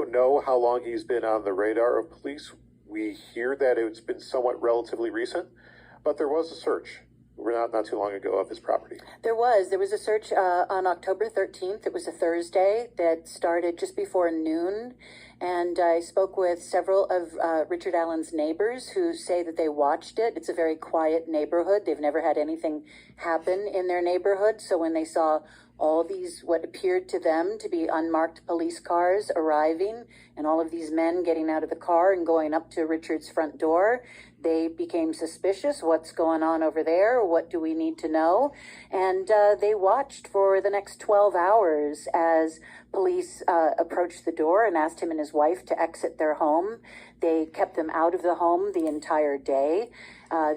don't know how long he's been on the radar of police. We hear that it's been somewhat relatively recent, but there was a search not too long ago of his property. There was a search on October 13th. It was a Thursday that started just before noon. And I spoke with several of Richard Allen's neighbors who say that they watched it. It's a very quiet neighborhood. They've never had anything happen in their neighborhood. So when they saw all these, what appeared to them to be unmarked police cars arriving, and all of these men getting out of the car and going up to Richard's front door, they became suspicious. What's going on over there? What do we need to know? And they watched for the next 12 hours as police approached the door and asked him and his wife to exit their home. They kept them out of the home the entire day.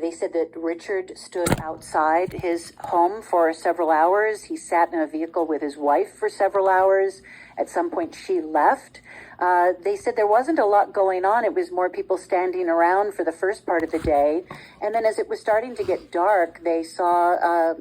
They said that Richard stood outside his home for several hours. He sat in a vehicle with his wife for several hours. At some point, she left. They said there wasn't a lot going on. It was more people standing around for the first part of the day. And then as it was starting to get dark, they saw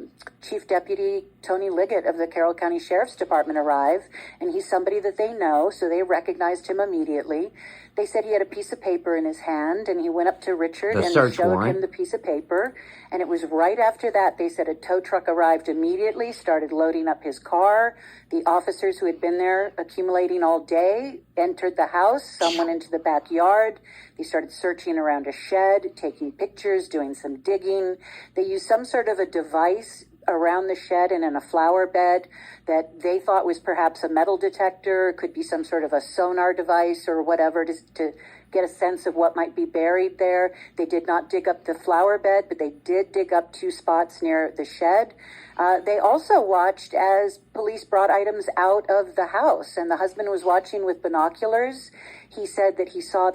Chief Deputy Tony Liggett of the Carroll County Sheriff's Department arrive. And he's somebody that they know, so they recognized him immediately. They said he had a piece of paper in his hand, and he went up to Richard and showed him the piece of paper. And it was right after that, they said a tow truck arrived immediately, started loading up his car. The officers who had been there accumulating all day entered the house. Some went into the backyard. They started searching around a shed, taking pictures, doing some digging. They used some sort of a device around the shed and in a flower bed that they thought was perhaps a metal detector, could be some sort of a sonar device or whatever to get a sense of what might be buried there. They did not dig up the flower bed, but they did dig up 2 spots near the shed. They also watched as police brought items out of the house, and the husband was watching with binoculars. He said that he saw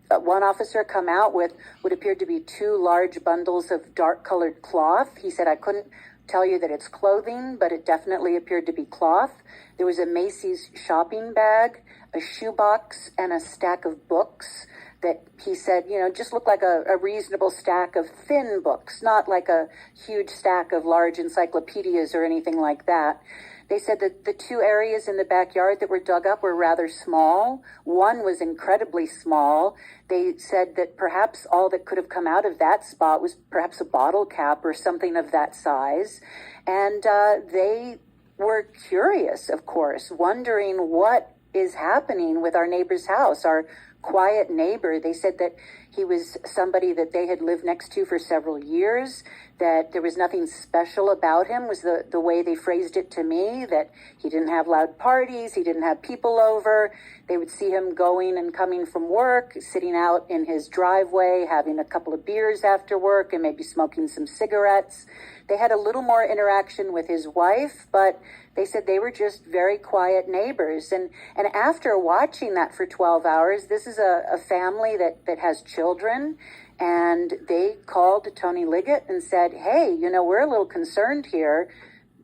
one officer come out with what appeared to be 2 large bundles of dark-colored cloth. He said, I couldn't tell you that it's clothing, but it definitely appeared to be cloth. There was a Macy's shopping bag, a shoebox, and a stack of books that he said, just looked like a reasonable stack of thin books, not like a huge stack of large encyclopedias or anything like that. They said that the 2 areas in the backyard that were dug up were rather small. One was incredibly small. They said that perhaps all that could have come out of that spot was perhaps a bottle cap or something of that size. And they were curious, of course, wondering what is happening with our neighbor's house, our quiet neighbor. They said that he was somebody that they had lived next to for several years, that there was nothing special about him, was the way they phrased it to me, that he didn't have loud parties, he didn't have people over. They would see him going and coming from work, sitting out in his driveway, having a couple of beers after work and maybe smoking some cigarettes. They had a little more interaction with his wife, but they said they were just very quiet neighbors. And after watching that for 12 hours, this is a family that has children, and they called Tony Liggett and said, hey, we're a little concerned here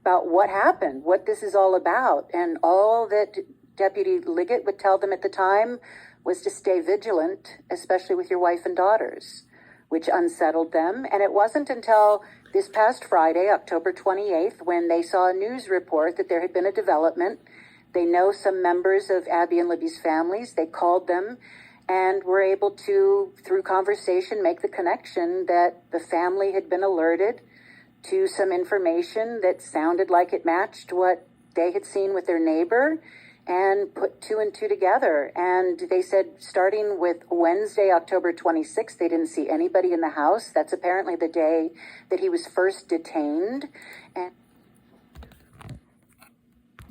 about what happened, what this is all about. And all that Deputy Liggett would tell them at the time was to stay vigilant, especially with your wife and daughters, which unsettled them. And it wasn't until this past Friday, October 28th, when they saw a news report that there had been a development. They know some members of Abby and Libby's families. They called them and were able to, through conversation, make the connection that the family had been alerted to some information that sounded like it matched what they had seen with their neighbor, and put 2 and 2 together. And they said starting with Wednesday, October 26th, they didn't see anybody in the house. That's apparently the day that he was first detained. And